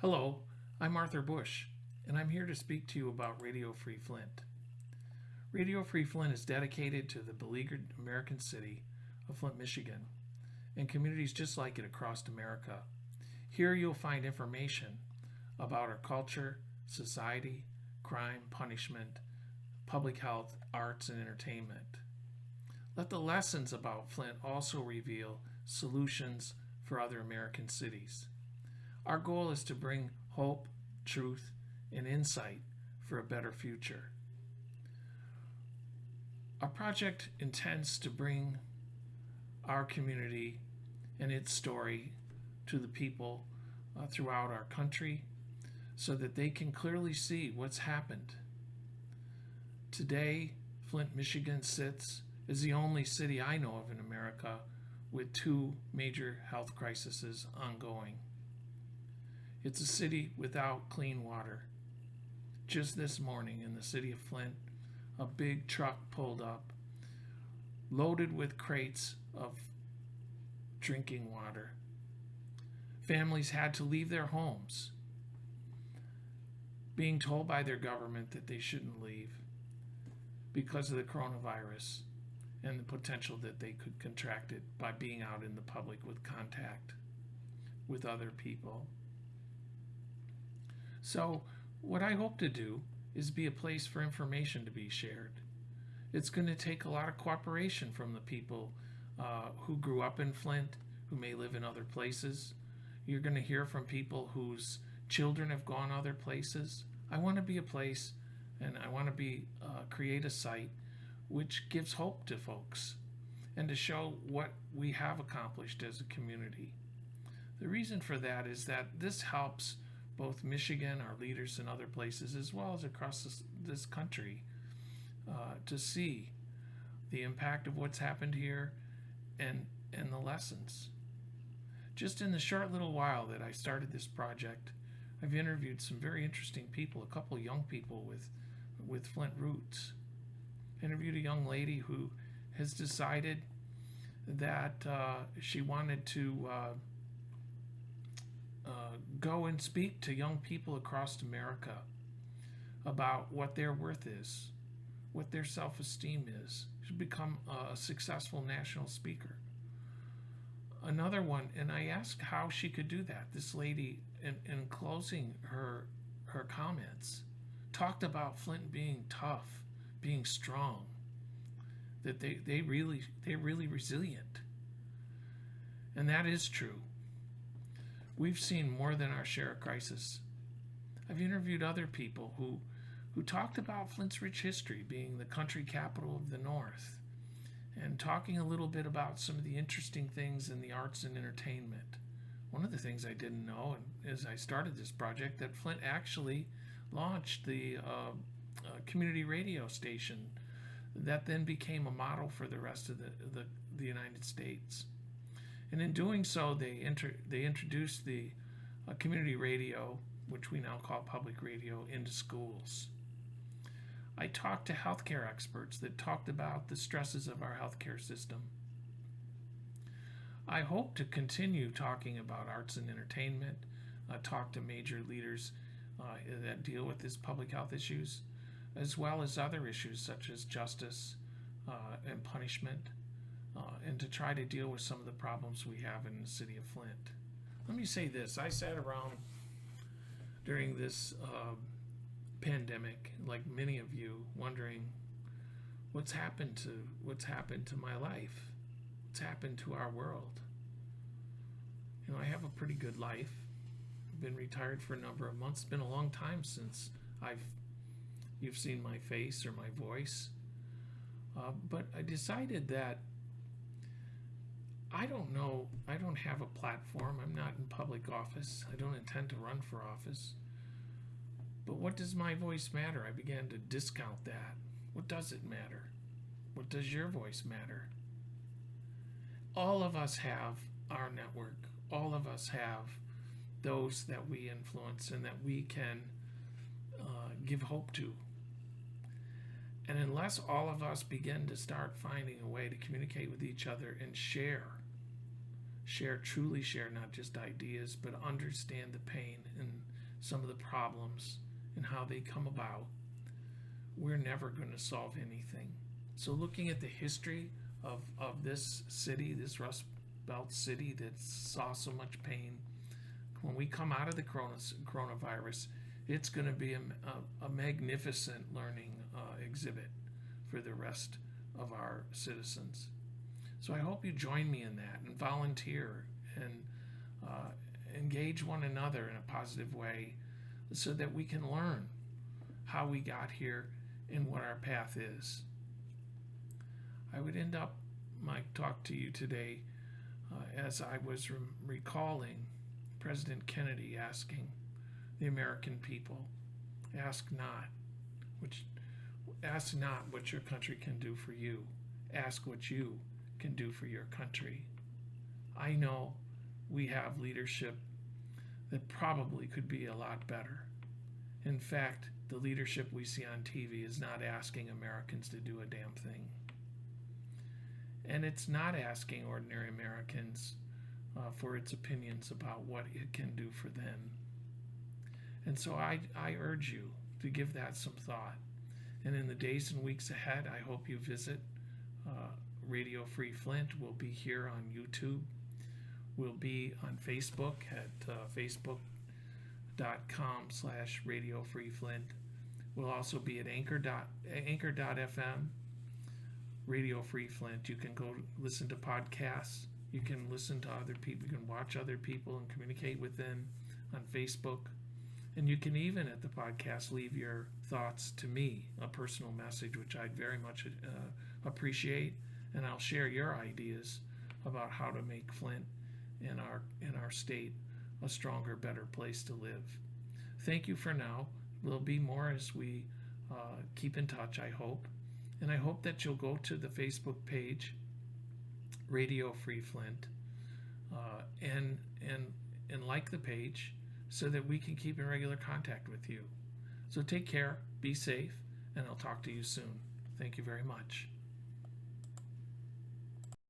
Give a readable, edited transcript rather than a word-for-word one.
Hello, I'm Arthur Busch, and I'm here to speak to you about Radio Free Flint. Radio Free Flint is dedicated to the beleaguered American city of Flint, Michigan, and communities just like it across America. Here you'll find information about our culture, society, crime, punishment, public health, arts, and entertainment. Let the lessons about Flint also reveal solutions for other American cities. Our goal is to bring hope, truth, and insight for a better future. Our project intends to bring our community and its story to the people throughout our country so that they can clearly see what's happened. Today, Flint, Michigan sits as the only city I know of in America with two major health crises ongoing. It's a city without clean water. Just this morning in the city of Flint, a big truck pulled up, loaded with crates of drinking water. Families had to leave their homes, being told by their government that they shouldn't leave because of the coronavirus and the potential that they could contract it by being out in the public with contact with other people. So what I hope to do is be a place for information to be shared. It's going to take a lot of cooperation from the people who grew up in Flint, who may live in other places. You're going to hear from people whose children have gone other places. I want to be a place, and I want to create a site which gives hope to folks and to show what we have accomplished as a community. The reason for that is that this helps both Michigan, our leaders in other places, as well as across this country, to see the impact of what's happened here and the lessons. Just in the short little while that I started this project, I've interviewed some very interesting people, a couple of young people with Flint roots. I interviewed a young lady who has decided that she wanted to go and speak to young people across America about what their worth is, what their self-esteem is, to become a successful national speaker. Another one, and I asked how she could do that. This lady, in closing her comments, talked about Flint being tough, being strong, that they're really resilient. And that is true. We've seen more than our share of crisis. I've interviewed other people who talked about Flint's rich history, being the country capital of the North, and talking a little bit about some of the interesting things in the arts and entertainment. One of the things I didn't know, and as I started this project, that Flint actually launched the community radio station that then became a model for the rest of the United States. And in doing so, they introduced the community radio, which we now call public radio, into schools. I talked to healthcare experts that talked about the stresses of our healthcare system. I hope to continue talking about arts and entertainment, talk to major leaders that deal with these public health issues, as well as other issues such as justice and punishment, and to try to deal with some of the problems we have in the city of Flint. Let me say this. I sat around during this pandemic, like many of you, wondering what's happened to my life, what's happened to our world. You know, I have a pretty good life. I've been retired for a number of months. It's been a long time since you've seen my face or my voice. But I decided that I don't know, I don't have a platform. I'm not in public office. I don't intend to run for office. But what does my voice matter? I began to discount that. What does it matter? What does your voice matter? All of us have our network. All of us have those that we influence and that we can give hope to. And unless all of us begin to start finding a way to communicate with each other and share truly share not just ideas, but understand the pain and some of the problems and how they come about, we're never going to solve anything. So looking at the history of this city, this Rust Belt city that saw so much pain, when we come out of the coronavirus, it's going to be a magnificent learning exhibit for the rest of our citizens. So I hope you join me in that and volunteer and engage one another in a positive way so that we can learn how we got here and what our path is. I would end up my talk to you today as I was recalling President Kennedy asking the American people, ask not what your country can do for you. Ask what you can do for your country. I know we have leadership that probably could be a lot better. In fact, the leadership we see on TV is not asking Americans to do a damn thing. And it's not asking ordinary Americans for its opinions about what it can do for them. And so I urge you to give that some thought. And in the days and weeks ahead, I hope you visit Radio Free Flint. We'll be here on YouTube. We'll be on Facebook at facebook.com/Radio Free Flint. We'll also be at anchor.fm, Radio Free Flint. You can go listen to podcasts. You can listen to other people. You can watch other people and communicate with them on Facebook. And you can even at the podcast leave your thoughts to me, a personal message, which I'd very much appreciate. And I'll share your ideas about how to make Flint and our state a stronger, better place to live. Thank you for now. There'll be more as we keep in touch, I hope. And I hope that you'll go to the Facebook page, Radio Free Flint, and like the page so that we can keep in regular contact with you. So take care, be safe, and I'll talk to you soon. Thank you very much.